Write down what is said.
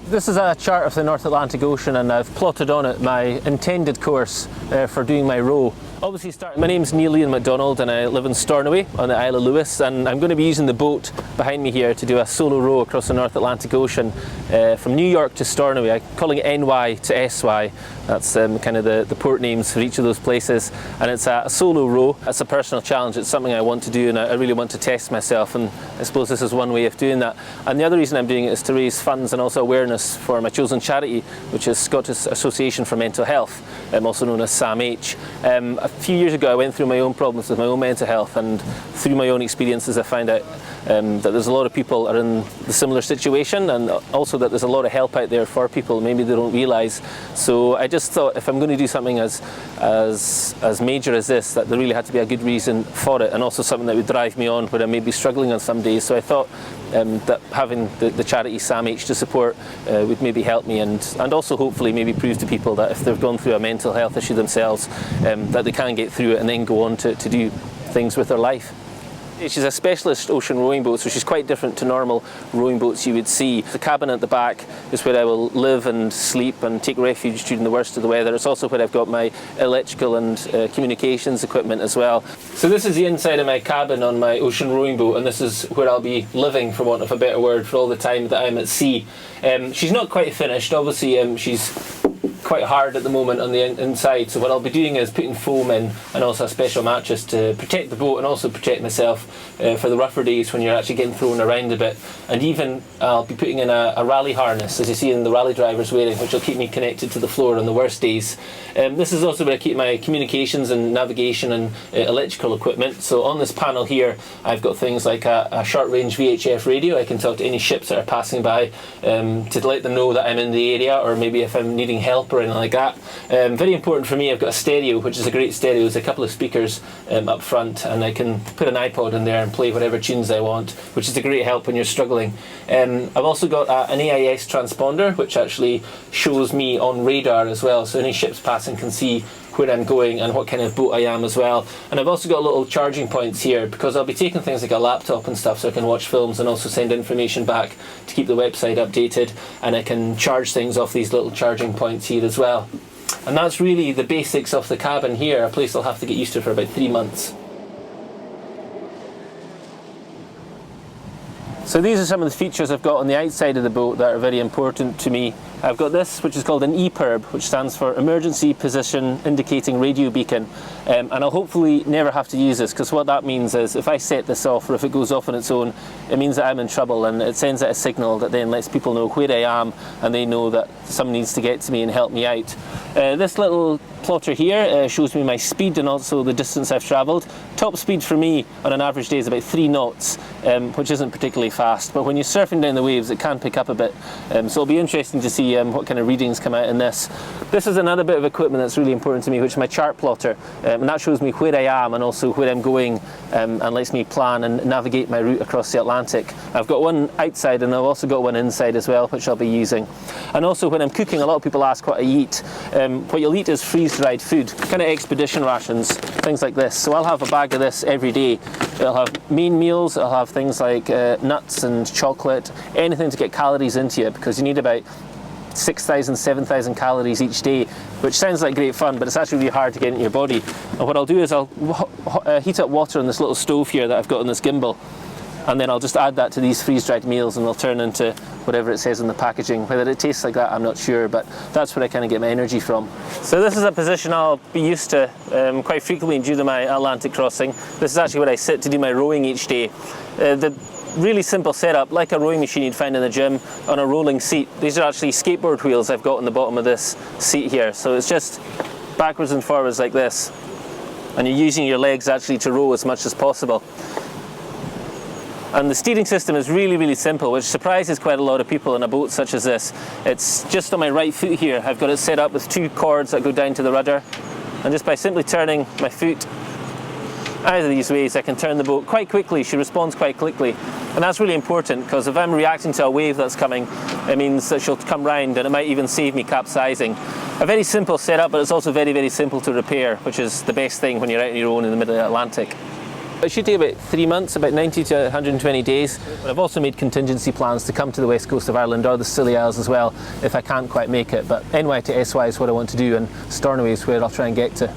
This is a chart of the North Atlantic Ocean, and I've plotted on it my intended course for doing my row. Obviously, my name's Niall MacDonald, and I live in Stornoway on the Isle of Lewis, and I'm going to be using the boat behind me here to do a solo row across the North Atlantic Ocean from New York to Stornoway. I'm calling it NY to SY. That's kind of the port names for each of those places, and it's a solo row. It's a personal challenge. It's something I want to do, and I really want to test myself, and I suppose this is one way of doing that. And the other reason I'm doing it is to raise funds and also awareness for my chosen charity, which is Scottish Association for Mental Health, also known as SAMH. A few years ago I went through my own problems with my own mental health, and through my own experiences I found out that there's a lot of people are in the similar situation, and also that there's a lot of help out there for people maybe they don't realise. So I just thought if I'm going to do something as major as this, that there really had to be a good reason for it, and also something that would drive me on when I may be struggling on some days. So I thought that having the charity SAMH to support would maybe help me, and also hopefully maybe prove to people that if they've gone through a mental health issue themselves, that they can get through it and then go on to do things with their life. She's a specialist ocean rowing boat, so she's quite different to normal rowing boats you would see. The cabin at the back is where I will live and sleep and take refuge during the worst of the weather. It's also where I've got my electrical and communications equipment as well. So this is the inside of my cabin on my ocean rowing boat, and this is where I'll be living, for want of a better word, for all the time that I'm at sea. She's not quite finished. Obviously she's quite hard at the moment on the inside, so what I'll be doing is putting foam in and also a special mattress to protect the boat and also protect myself for the rougher days when you're actually getting thrown around a bit. And even I'll be putting in a rally harness, as you see in the rally drivers wearing, which will keep me connected to the floor on the worst days. This is also where I keep my communications and navigation and electrical equipment. So on this panel here I've got things like a short range VHF radio. I can talk to any ships that are passing by to let them know that I'm in the area, or maybe if I'm needing help or anything like that. Very important for me, I've got a stereo, which is a great stereo. There's a couple of speakers up front, and I can put an iPod in there and play whatever tunes I want, which is a great help when you're struggling. I've also got an AIS transponder, which actually shows me on radar as well, so any ships passing can see where I'm going and what kind of boat I am as well. And I've also got little charging points here, because I'll be taking things like a laptop and stuff, so I can watch films and also send information back to keep the website updated, and I can charge things off these little charging points here as well. And that's really the basics of the cabin here, a place I'll have to get used to for about 3 months. So these are some of the features I've got on the outside of the boat that are very important to me. I've got this, which is called an EPIRB, which stands for Emergency Position Indicating Radio Beacon, and I'll hopefully never have to use this, because what that means is if I set this off, or if it goes off on its own, it means that I'm in trouble, and it sends out a signal that then lets people know where I am, and they know that someone needs to get to me and help me out. This little plotter here shows me my speed and also the distance I've travelled. Top speed for me on an average day is about 3 knots, which isn't particularly fast, but when you're surfing down the waves it can pick up a bit, so it'll be interesting to see what kind of readings come out in this. This is another bit of equipment that's really important to me, which is my chart plotter, and that shows me where I am and also where I'm going, and lets me plan and navigate my route across the Atlantic. I've got one outside and I've also got one inside as well, which I'll be using. And also when I'm cooking, a lot of people ask what I eat. What you'll eat is freeze-dried food, kind of expedition rations, things like this. So I'll have a bag of this every day. It'll have main meals, it'll have things like nuts and chocolate, anything to get calories into you, because you need about 6,000, 7,000 calories each day, which sounds like great fun, but it's actually really hard to get into your body. And what I'll do is I'll heat up water on this little stove here that I've got on this gimbal, and then I'll just add that to these freeze-dried meals, and they'll turn into whatever it says on the packaging. Whether it tastes like that, I'm not sure, but that's where I kind of get my energy from. So this is a position I'll be used to quite frequently due to my Atlantic crossing. This is actually where I sit to do my rowing each day. The really simple setup, like a rowing machine you'd find in the gym, on a rolling seat. These are actually skateboard wheels I've got on the bottom of this seat here, so it's just backwards and forwards like this, and you're using your legs actually to row as much as possible. And the steering system is really, really simple, which surprises quite a lot of people on a boat such as this. It's just on my right foot here. I've got it set up with 2 cords that go down to the rudder, and just by simply turning my foot either of these ways, I can turn the boat quite quickly. She responds quite quickly, and that's really important, because if I'm reacting to a wave that's coming, it means that she'll come round, and it might even save me capsizing. A very simple setup, but it's also very, very simple to repair, which is the best thing when you're out on your own in the middle of the Atlantic. It should take about 3 months, about 90 to 120 days. But I've also made contingency plans to come to the west coast of Ireland or the Scilly Isles as well if I can't quite make it. But NY to SY is what I want to do, and Stornoway is where I'll try and get to.